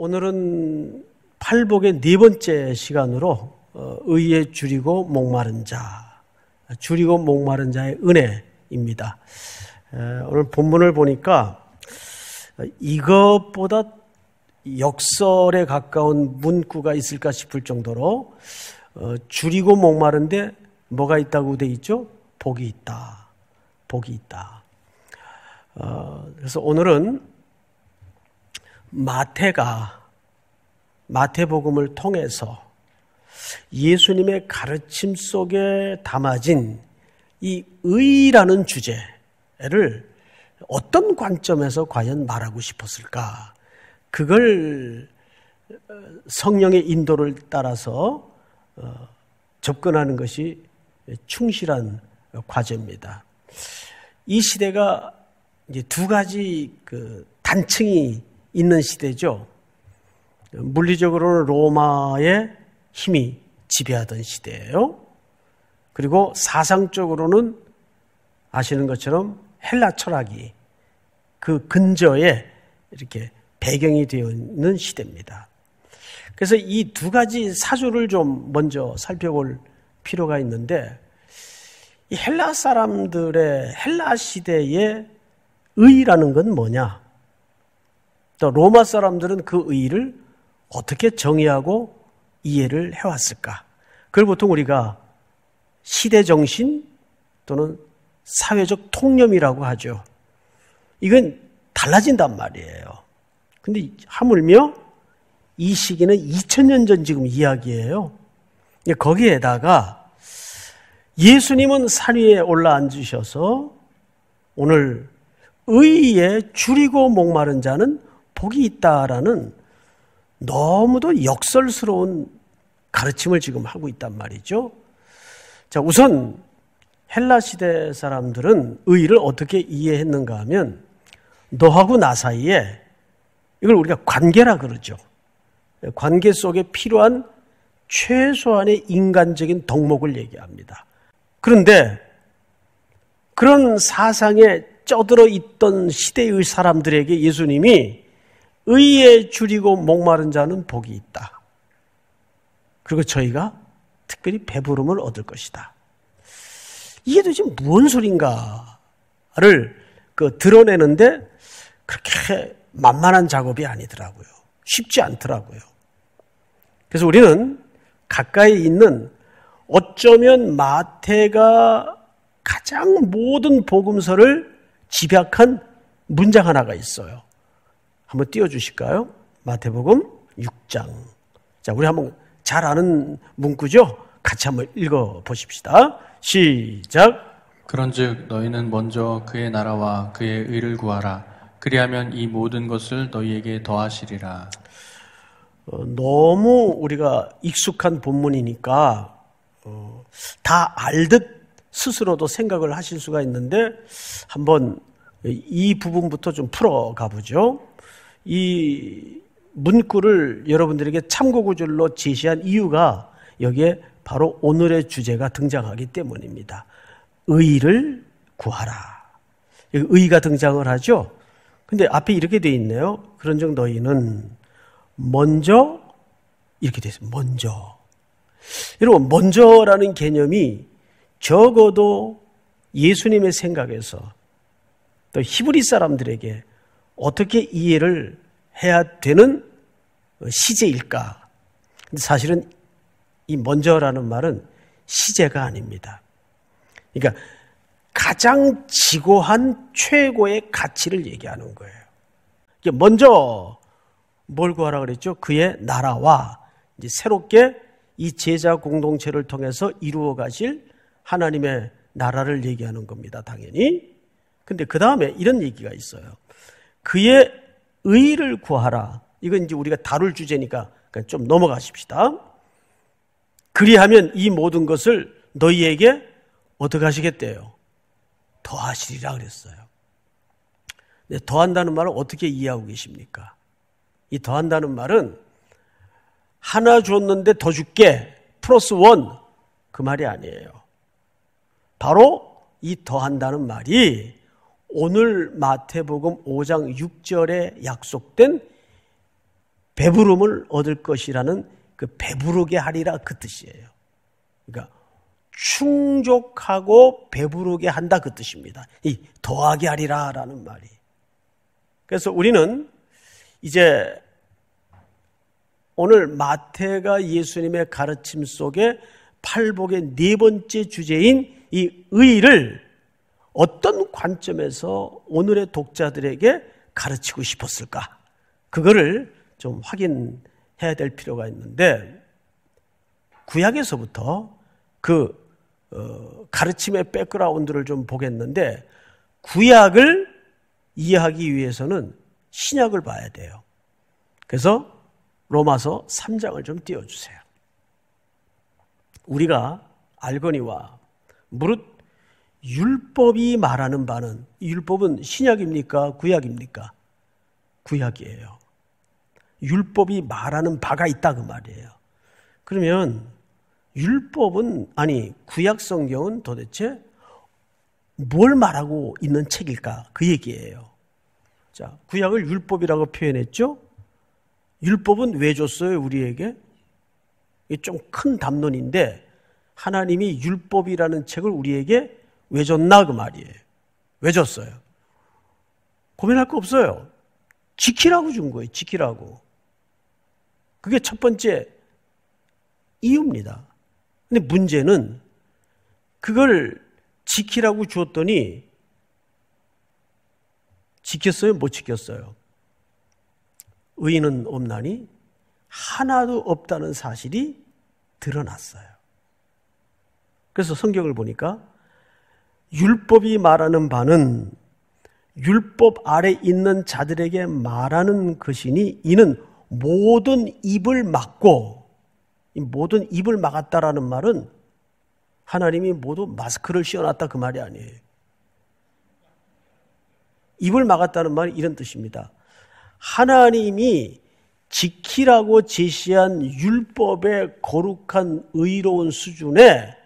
오늘은 팔복의 네 번째 시간으로 의에 줄이고 목마른 자, 줄이고 목마른 자의 은혜입니다. 오늘 본문을 보니까 이것보다 역설에 가까운 문구가 있을까 싶을 정도로 줄이고 목마른데 뭐가 있다고 돼 있죠? 복이 있다. 복이 있다. 그래서 오늘은 마태복음을 통해서 예수님의 가르침 속에 담아진 이 의라는 주제를 어떤 관점에서 과연 말하고 싶었을까? 그걸 성령의 인도를 따라서 접근하는 것이 충실한 과제입니다. 이 시대가 이제 두 가지 단층이 있는 시대죠. 물리적으로는 로마의 힘이 지배하던 시대예요. 그리고 사상적으로는 아시는 것처럼 헬라 철학이 그 근저에 이렇게 배경이 되어 있는 시대입니다. 그래서 이 두 가지 사주를 좀 먼저 살펴볼 필요가 있는데, 이 헬라 사람들의 헬라 시대의 의라는 건 뭐냐? 또 로마 사람들은 그 의를 어떻게 정의하고 이해를 해왔을까? 그걸 보통 우리가 시대정신 또는 사회적 통념이라고 하죠. 이건 달라진단 말이에요. 근데 하물며 이 시기는 2000년 전 지금 이야기예요. 거기에다가 예수님은 산 위에 올라앉으셔서 오늘 의에 줄이고 목마른 자는 복이 있다라는 너무도 역설스러운 가르침을 지금 하고 있단 말이죠. 자, 우선 헬라 시대 사람들은 의를 어떻게 이해했는가 하면 너하고 나 사이에, 이걸 우리가 관계라 그러죠. 관계 속에 필요한 최소한의 인간적인 덕목을 얘기합니다. 그런데 그런 사상에 쩌들어 있던 시대의 사람들에게 예수님이 의에 줄이고 목마른 자는 복이 있다. 그리고 저희가 특별히 배부름을 얻을 것이다. 이게 도대체 무슨 소린가를 드러내는데 그렇게 만만한 작업이 아니더라고요. 쉽지 않더라고요. 그래서 우리는 가까이 있는, 어쩌면 마태가 가장 모든 복음서를 집약한 문장 하나가 있어요. 한번 띄워주실까요? 마태복음 6장. 자, 우리 한번 잘 아는 문구죠? 같이 한번 읽어보십시다. 시작. 그런즉 너희는 먼저 그의 나라와 그의 의를 구하라. 그리하면 이 모든 것을 너희에게 더하시리라. 너무 우리가 익숙한 본문이니까 다 알듯 스스로도 생각을 하실 수가 있는데, 한번 이 부분부터 좀 풀어가 보죠. 이 문구를 여러분들에게 참고구절로 제시한 이유가 여기에 바로 오늘의 주제가 등장하기 때문입니다. 의를 구하라. 여기 의가 등장을 하죠. 근데 앞에 이렇게 돼 있네요. 그런즉 너희는 먼저, 이렇게 돼 있어요. 먼저. 여러분, 먼저라는 개념이 적어도 예수님의 생각에서 또 히브리 사람들에게 어떻게 이해를 해야 되는 시제일까? 근데 사실은 이 먼저라는 말은 시제가 아닙니다. 그러니까 가장 지고한 최고의 가치를 얘기하는 거예요. 먼저 뭘 구하라 그랬죠? 그의 나라와 이제 새롭게 이 제자 공동체를 통해서 이루어 가실 하나님의 나라를 얘기하는 겁니다. 당연히. 근데 그 다음에 이런 얘기가 있어요. 그의 의를 구하라. 이건 이제 우리가 다룰 주제니까 좀 넘어가십시다. 그리하면 이 모든 것을 너희에게 어떻게 하시겠대요? 더하시리라 그랬어요. 근데 더한다는 말을 어떻게 이해하고 계십니까? 이 더한다는 말은 하나 줬는데 더 줄게 플러스 원, 그 말이 아니에요. 바로 이 더한다는 말이 오늘 마태복음 5장 6절에 약속된 배부름을 얻을 것이라는 그 배부르게 하리라 그 뜻이에요. 그러니까 충족하고 배부르게 한다 그 뜻입니다. 이 더하게 하리라라는 말이. 그래서 우리는 이제 오늘 마태가 예수님의 가르침 속에 팔복의 네 번째 주제인 이 의를 어떤 관점에서 오늘의 독자들에게 가르치고 싶었을까? 그거를 좀 확인해야 될 필요가 있는데, 구약에서부터 그 가르침의 백그라운드를 좀 보겠는데, 구약을 이해하기 위해서는 신약을 봐야 돼요. 그래서 로마서 3장을 좀 띄워주세요. 우리가 알거니와 무릇 율법이 말하는 바는, 율법은 신약입니까? 구약입니까? 구약이에요. 율법이 말하는 바가 있다 그 말이에요. 그러면 율법은, 아니 구약 성경은 도대체 뭘 말하고 있는 책일까? 그 얘기예요. 자, 구약을 율법이라고 표현했죠? 율법은 왜 줬어요, 우리에게? 이게 좀 큰 담론인데, 하나님이 율법이라는 책을 우리에게 왜 줬나 그 말이에요. 왜 줬어요? 고민할 거 없어요. 지키라고 준 거예요. 지키라고. 그게 첫 번째 이유입니다. 근데 문제는 그걸 지키라고 주었더니 지켰어요? 못 지켰어요? 의인은 없나니 하나도 없다는 사실이 드러났어요. 그래서 성경을 보니까 율법이 말하는 바는 율법 아래 있는 자들에게 말하는 것이니 이는 모든 입을 막고, 이 모든 입을 막았다라는 말은 하나님이 모두 마스크를 씌워놨다 그 말이 아니에요. 입을 막았다는 말은 이런 뜻입니다. 하나님이 지키라고 제시한 율법의 거룩한 의로운 수준에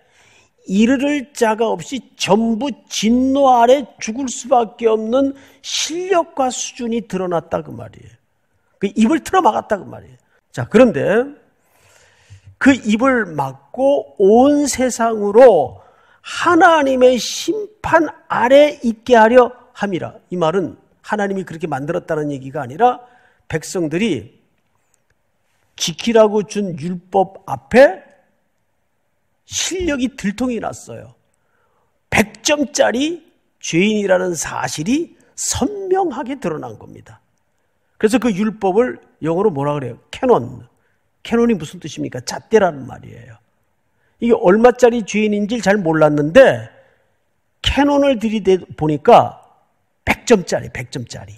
이르를 자가 없이 전부 진노 아래 죽을 수밖에 없는 실력과 수준이 드러났다 그 말이에요. 그 입을 틀어 막았다 그 말이에요. 자, 그런데 그 입을 막고 온 세상으로 하나님의 심판 아래 있게 하려 함이라. 이 말은 하나님이 그렇게 만들었다는 얘기가 아니라 백성들이 지키라고 준 율법 앞에 실력이 들통이 났어요. 100점짜리 죄인이라는 사실이 선명하게 드러난 겁니다. 그래서 그 율법을 영어로 뭐라 그래요? 캐논. 캐논이 무슨 뜻입니까? 잣대라는 말이에요. 이게 얼마짜리 죄인인지 잘 몰랐는데 캐논을 들이대 보니까 100점짜리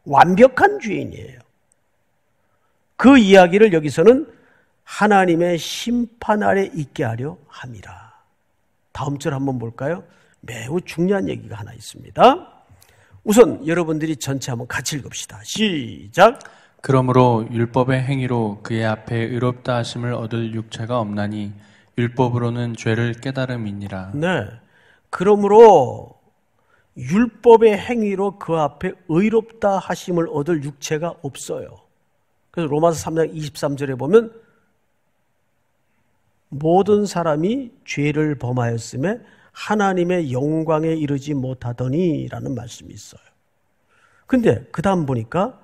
완벽한 죄인이에요. 그 이야기를 여기서는 하나님의 심판 아래 있게 하려 함이라. 다음 절 한번 볼까요? 매우 중요한 얘기가 하나 있습니다. 우선 여러분들이 전체 한번 같이 읽읍시다. 시작. 그러므로 율법의 행위로 그의 앞에 의롭다 하심을 얻을 육체가 없나니 율법으로는 죄를 깨달음이니라. 네. 그러므로 율법의 행위로 그 앞에 의롭다 하심을 얻을 육체가 없어요. 그래서 로마서 3장 23절에 보면 모든 사람이 죄를 범하였음에 하나님의 영광에 이르지 못하더니 라는 말씀이 있어요. 근데 그 다음 보니까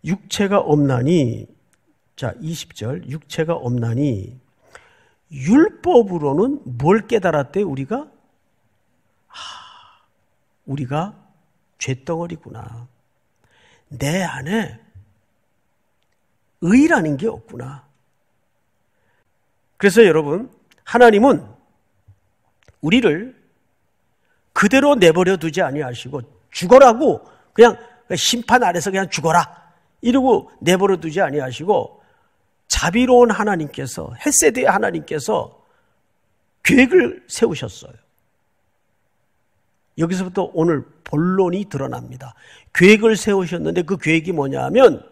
육체가 없나니, 자 20절, 육체가 없나니 율법으로는 뭘 깨달았대요? 우리가 죄덩어리구나. 내 안에 의라는 게 없구나. 그래서 여러분, 하나님은 우리를 그대로 내버려 두지 아니하시고 죽어라고 그냥 심판 아래서 그냥 죽어라 이러고 내버려 두지 아니하시고 자비로운 하나님께서, 헤세드의 하나님께서 계획을 세우셨어요. 여기서부터 오늘 본론이 드러납니다. 계획을 세우셨는데 그 계획이 뭐냐 하면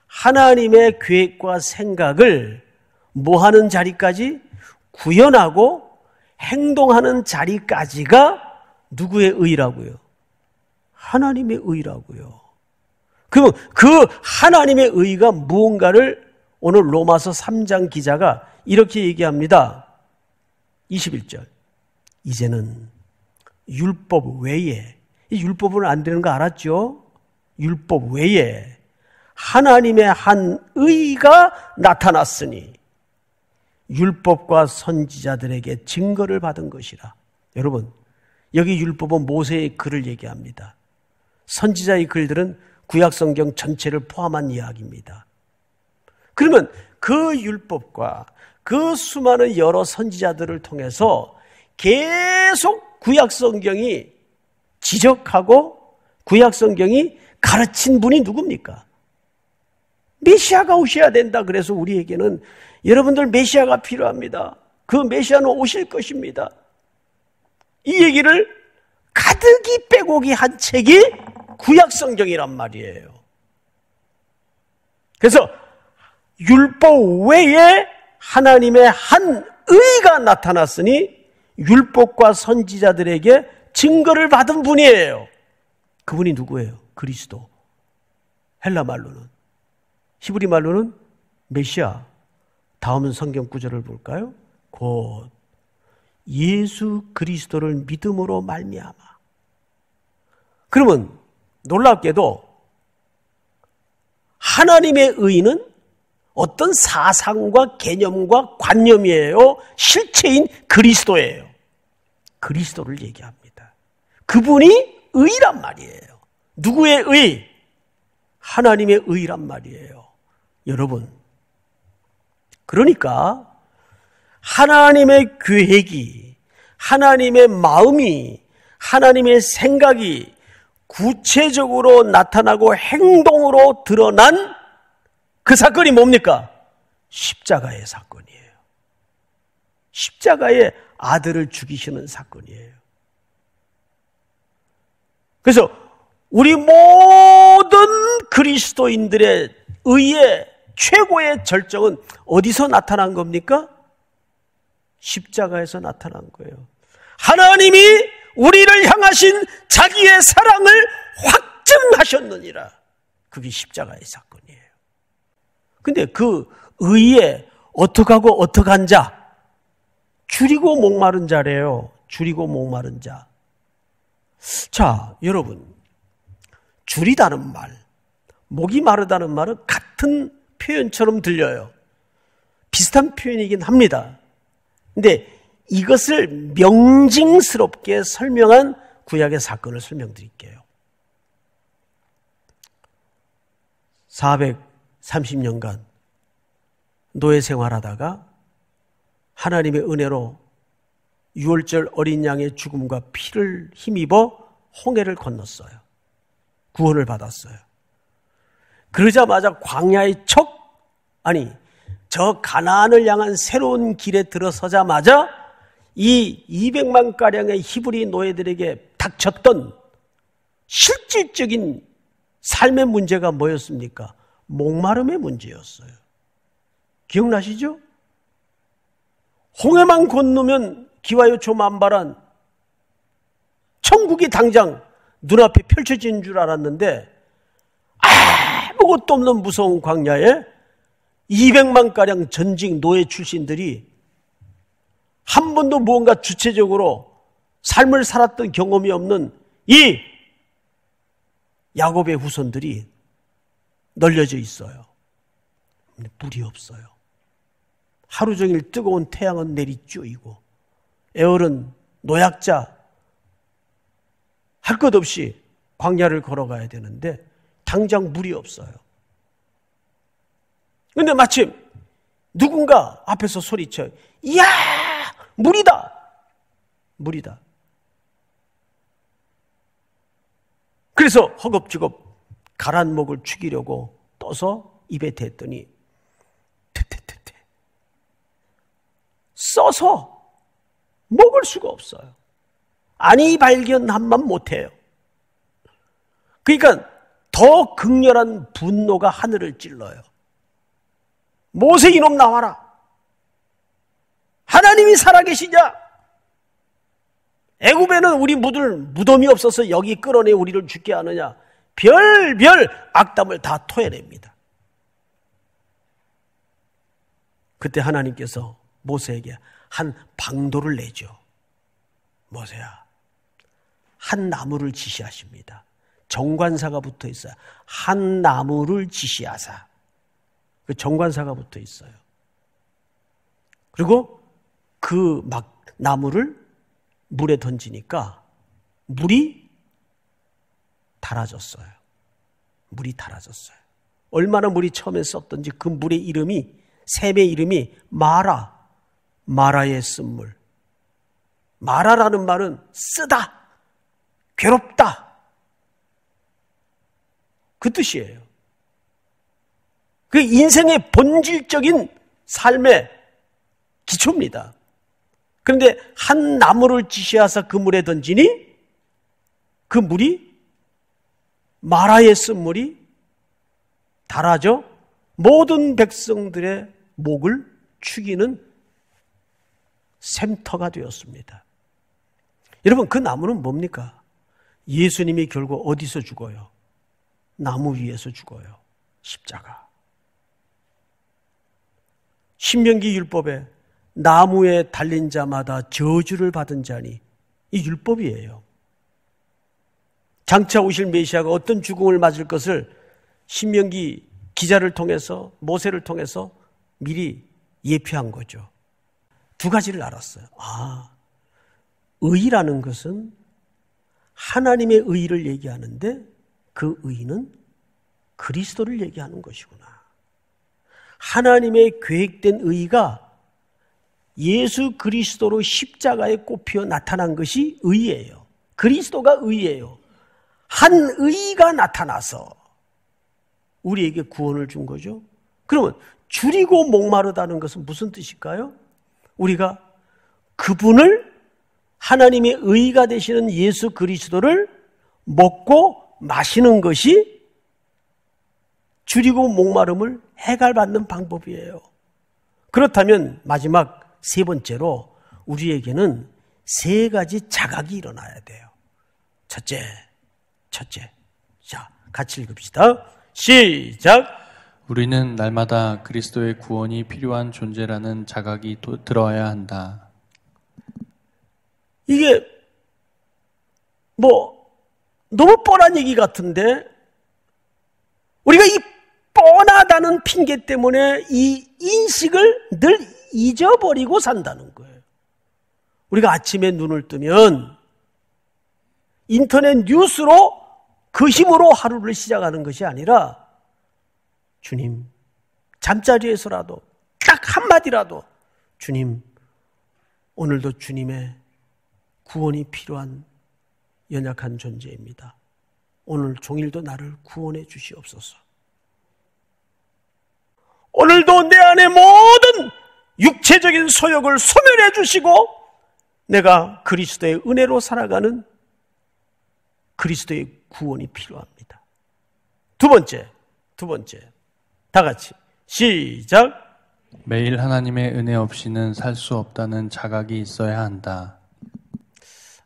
하나님의 계획과 생각을 뭐하는 자리까지? 구현하고 행동하는 자리까지가 누구의 의라고요? 하나님의 의라고요. 그럼 그 하나님의 의가 무언가를 오늘 로마서 3장 기자가 이렇게 얘기합니다. 21절. 이제는 율법 외에, 이 율법은 안 되는 거 알았죠? 율법 외에 하나님의 한 의가 나타났으니 율법과 선지자들에게 증거를 받은 것이라. 여러분, 여기 율법은 모세의 글을 얘기합니다. 선지자의 글들은 구약성경 전체를 포함한 이야기입니다. 그러면 그 율법과 그 수많은 여러 선지자들을 통해서 계속 구약성경이 지적하고 구약성경이 가르친 분이 누굽니까? 메시아가 오셔야 된다. 그래서 우리에게는 여러분들 메시아가 필요합니다. 그 메시아는 오실 것입니다. 이 얘기를 가득히 빼곡히 한 책이 구약성경이란 말이에요. 그래서 율법 외에 하나님의 한 의가 나타났으니 율법과 선지자들에게 증거를 받은 분이에요. 그분이 누구예요? 그리스도. 헬라 말로는, 히브리 말로는 메시아. 다음 성경 구절을 볼까요? 곧 예수 그리스도를 믿음으로 말미암아. 그러면 놀랍게도 하나님의 의는 어떤 사상과 개념과 관념이에요. 실체인 그리스도예요. 그리스도를 얘기합니다. 그분이 의란 말이에요. 누구의 의? 하나님의 의란 말이에요. 여러분, 그러니까 하나님의 계획이, 하나님의 마음이, 하나님의 생각이 구체적으로 나타나고 행동으로 드러난 그 사건이 뭡니까? 십자가의 사건이에요. 십자가의 아들을 죽이시는 사건이에요. 그래서 우리 모든 그리스도인들의 의의 최고의 절정은 어디서 나타난 겁니까? 십자가에서 나타난 거예요. 하나님이 우리를 향하신 자기의 사랑을 확증하셨느니라. 그게 십자가의 사건이에요. 근데 그 의에 어떡하고 어떡한 자? 줄이고 목마른 자래요. 줄이고 목마른 자. 자, 여러분, 줄이다는 말, 목이 마르다는 말은 같은 표현처럼 들려요. 비슷한 표현이긴 합니다. 근데 이것을 명징스럽게 설명한 구약의 사건을 설명드릴게요. 430년간 노예 생활하다가 하나님의 은혜로 6월절 어린 양의 죽음과 피를 힘입어 홍해를 건넜어요. 구원을 받았어요. 그러자마자 광야의 저 가나안을 향한 새로운 길에 들어서자마자 이 200만가량의 히브리 노예들에게 닥쳤던 실질적인 삶의 문제가 뭐였습니까? 목마름의 문제였어요. 기억나시죠? 홍해만 건너면 기와요초 만발한 천국이 당장 눈앞에 펼쳐진 줄 알았는데 아무것도 없는 무서운 광야에 200만가량 전직 노예 출신들이 한 번도 무언가 주체적으로 삶을 살았던 경험이 없는 이 야곱의 후손들이 널려져 있어요. 근데 물이 없어요. 하루 종일 뜨거운 태양은 내리쬐이고 애월은 노약자 할 것 없이 광야를 걸어가야 되는데 당장 물이 없어요. 근데 마침 누군가 앞에서 소리쳐요. 이야! 물이다! 물이다. 그래서 허겁지겁 가란 목을 죽이려고 떠서 입에 댔더니 퇴퇴퇴퇴 써서 먹을 수가 없어요. 아니 발견함만 못해요. 그러니까 더 극렬한 분노가 하늘을 찔러요. 모세 이놈 나와라. 하나님이 살아계시냐? 애굽에는 우리 묻을 무덤이 없어서 여기 끌어내 우리를 죽게 하느냐? 별별 악담을 다 토해냅니다. 그때 하나님께서 모세에게 한 방도를 내죠. 모세야, 한 나무를 지시하십니다. 정관사가 붙어 있어요. 한 나무를 지시하사. 그 정관사가 붙어 있어요. 그리고 그 막 나무를 물에 던지니까 물이 달아졌어요. 물이 달아졌어요. 얼마나 물이 처음에 썼던지 그 물의 이름이, 샘의 이름이 마라, 마라의 쓴물. 마라라는 말은 쓰다, 괴롭다, 그 뜻이에요. 그 인생의 본질적인 삶의 기초입니다. 그런데 한 나무를 지시하사 그 물에 던지니 그 물이, 마라의 쓴물이 달아져 모든 백성들의 목을 축이는 샘터가 되었습니다. 여러분, 그 나무는 뭡니까? 예수님이 결국 어디서 죽어요? 나무 위에서 죽어요. 십자가. 신명기 율법에 나무에 달린 자마다 저주를 받은 자니, 이 율법이에요. 장차 오실 메시아가 어떤 죽음을 맞을 것을 신명기 기자를 통해서, 모세를 통해서 미리 예표한 거죠. 두 가지를 알았어요. 아, 의라는 것은 하나님의 의를 얘기하는데 그 의는 그리스도를 얘기하는 것이구나. 하나님의 계획된 의가 예수 그리스도로 십자가에 꼽혀 나타난 것이 의예요. 그리스도가 의예요. 한 의가 나타나서 우리에게 구원을 준 거죠. 그러면 줄이고 목마르다는 것은 무슨 뜻일까요? 우리가 그분을, 하나님의 의가 되시는 예수 그리스도를 먹고 마시는 것이 줄이고 목마름을 해결받는 방법이에요. 그렇다면 마지막 세 번째로 우리에게는 세 가지 자각이 일어나야 돼요. 첫째. 자, 같이 읽읍시다. 시작. 우리는 날마다 그리스도의 구원이 필요한 존재라는 자각이 들어야 한다. 이게 너무 뻔한 얘기 같은데 우리가 이 뻔하다는 핑계 때문에 이 인식을 늘 잊어버리고 산다는 거예요. 우리가 아침에 눈을 뜨면 인터넷 뉴스로 그 힘으로 하루를 시작하는 것이 아니라 주님, 잠자리에서라도 딱 한마디라도 주님, 오늘도 주님의 구원이 필요한 연약한 존재입니다. 오늘 종일도 나를 구원해 주시옵소서. 오늘도 내 안의 모든 육체적인 소욕을 소멸해 주시고 내가 그리스도의 은혜로 살아가는 그리스도의 구원이 필요합니다. 두 번째. 다 같이 시작. 매일 하나님의 은혜 없이는 살 수 없다는 자각이 있어야 한다.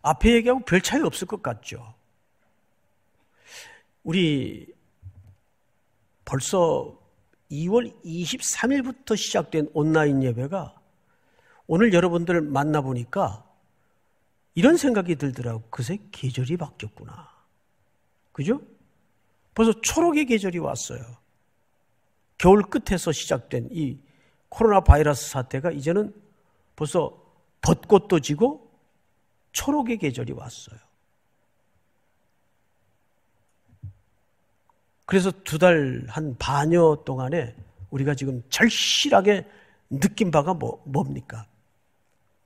앞에 얘기하고 별 차이 없을 것 같죠? 우리 벌써 2월 23일부터 시작된 온라인 예배가 오늘 여러분들 만나보니까 이런 생각이 들더라고요. 그새 계절이 바뀌었구나. 그죠? 벌써 초록의 계절이 왔어요. 겨울 끝에서 시작된 이 코로나 바이러스 사태가 이제는 벌써 벚꽃도 지고 초록의 계절이 왔어요. 그래서 2달 한 반여 동안에 우리가 지금 절실하게 느낀 바가 뭡니까?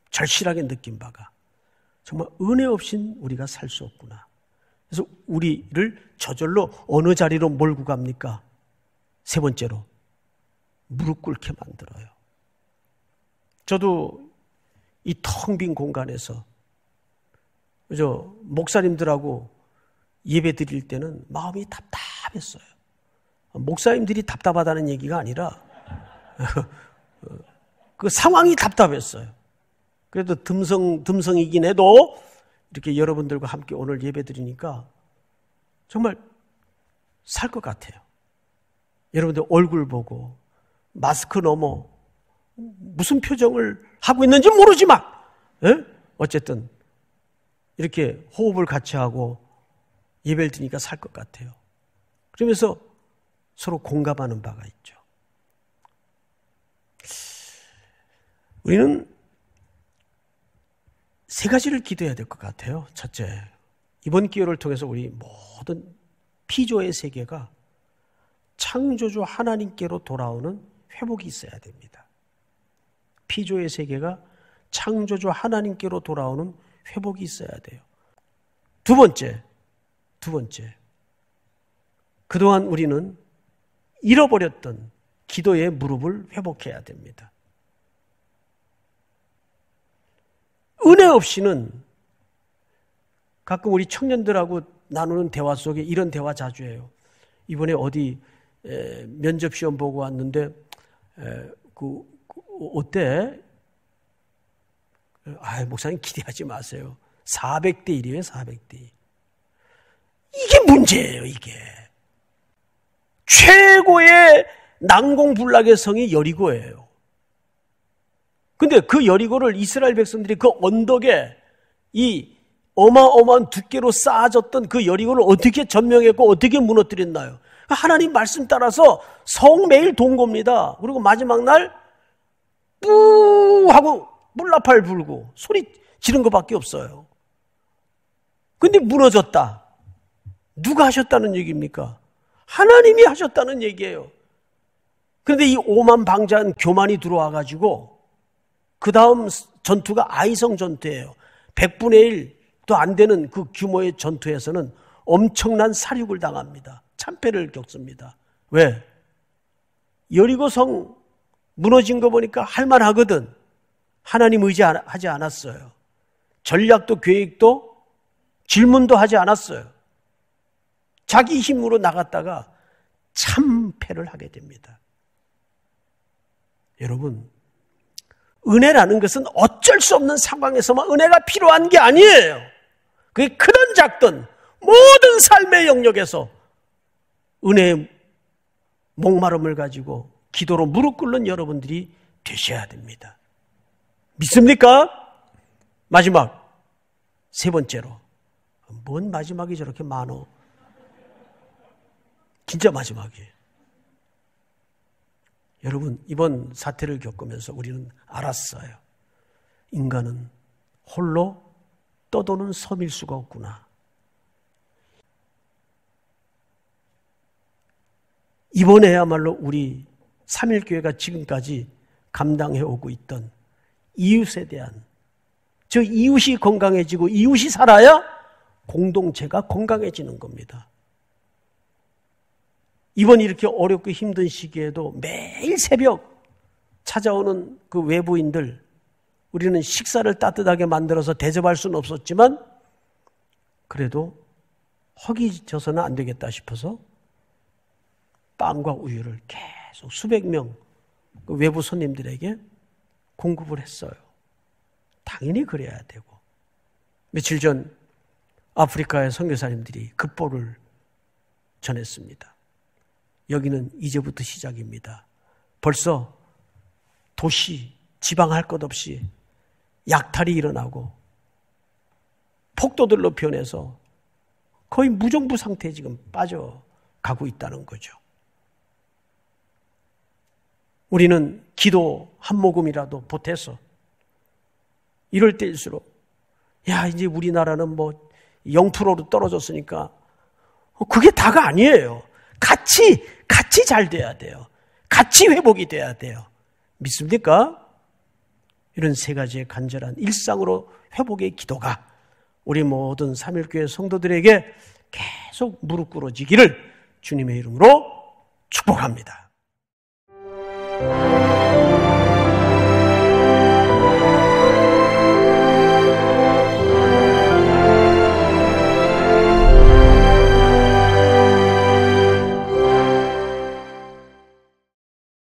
절실하게 느낀 바가 정말 은혜 없인 우리가 살 수 없구나. 그래서 우리를 저절로 어느 자리로 몰고 갑니까? 세 번째로 무릎 꿇게 만들어요. 저도 이 텅 빈 공간에서 목사님들하고 예배 드릴 때는 마음이 답답해요. 답답했어요. 목사님들이 답답하다는 얘기가 아니라 그 상황이 답답했어요. 그래도 듬성이긴 해도 이렇게 여러분들과 함께 오늘 예배 드리니까 정말 살 것 같아요. 여러분들 얼굴 보고 마스크 넘어 무슨 표정을 하고 있는지 모르지만 어쨌든 이렇게 호흡을 같이 하고 예배를 드리니까 살 것 같아요. 그러면서 서로 공감하는 바가 있죠. 우리는 세 가지를 기도해야 될 것 같아요. 첫째, 이번 기회를 통해서 우리 모든 피조의 세계가 창조주 하나님께로 돌아오는 회복이 있어야 됩니다. 피조의 세계가 창조주 하나님께로 돌아오는 회복이 있어야 돼요. 두 번째, 그동안 우리는 잃어버렸던 기도의 무릎을 회복해야 됩니다. 은혜 없이는 가끔 우리 청년들하고 나누는 대화 속에 이런 대화 자주 해요. 이번에 어디 면접 시험 보고 왔는데 어때? 목사님 기대하지 마세요. 400대 1이에요. 400대 1. 이게 문제예요. 이게. 최고의 난공불락의 성이 여리고예요. 근데 그 여리고를 이스라엘 백성들이 그 언덕에 이 어마어마한 두께로 쌓아졌던 그 여리고를 어떻게 점령했고 어떻게 무너뜨렸나요? 하나님 말씀 따라서 성 매일 동고입니다. 그리고 마지막 날 뿌 하고 물나팔 불고 소리 지른 것밖에 없어요. 근데 무너졌다. 누가 하셨다는 얘기입니까? 하나님이 하셨다는 얘기예요. 그런데 이 오만방자한 교만이 들어와 가지고 그 다음 전투가 아이성 전투예요. 100분의 1도 안 되는 그 규모의 전투에서는 엄청난 사륙을 당합니다. 참패를 겪습니다. 왜? 여리고성 무너진 거 보니까 할만하거든. 하나님 의지하지 않았어요. 전략도 계획도 질문도 하지 않았어요. 자기 힘으로 나갔다가 참패를 하게 됩니다. 여러분, 은혜라는 것은 어쩔 수 없는 상황에서만 은혜가 필요한 게 아니에요. 그게 크든 작든 모든 삶의 영역에서 은혜의 목마름을 가지고 기도로 무릎 꿇는 여러분들이 되셔야 됩니다. 믿습니까? 마지막, 세 번째로. 뭔 마지막이 저렇게 많어? 진짜 마지막이에요. 여러분, 이번 사태를 겪으면서 우리는 알았어요. 인간은 홀로 떠도는 섬일 수가 없구나. 이번에야말로 우리 3.1교회가 지금까지 감당해오고 있던 이웃에 대한, 저 이웃이 건강해지고 이웃이 살아야 공동체가 건강해지는 겁니다. 이번 이렇게 어렵고 힘든 시기에도 매일 새벽 찾아오는 그 외부인들, 우리는 식사를 따뜻하게 만들어서 대접할 수는 없었지만 그래도 허기져서는 안 되겠다 싶어서 빵과 우유를 계속 수백 명 외부 손님들에게 공급을 했어요. 당연히 그래야 되고. 며칠 전 아프리카의 선교사님들이 급보를 전했습니다. 여기는 이제부터 시작입니다. 벌써 도시, 지방 할 것 없이 약탈이 일어나고 폭도들로 변해서 거의 무정부 상태에 지금 빠져가고 있다는 거죠. 우리는 기도 한 모금이라도 보태서 이럴 때일수록 이제 우리나라는 0%로 떨어졌으니까 그게 다가 아니에요. 같이 잘 돼야 돼요. 같이 회복이 돼야 돼요. 믿습니까? 이런 세 가지의 간절한 일상으로 회복의 기도가 우리 모든 3.1교회 성도들에게 계속 무릎 꿇어지기를 주님의 이름으로 축복합니다.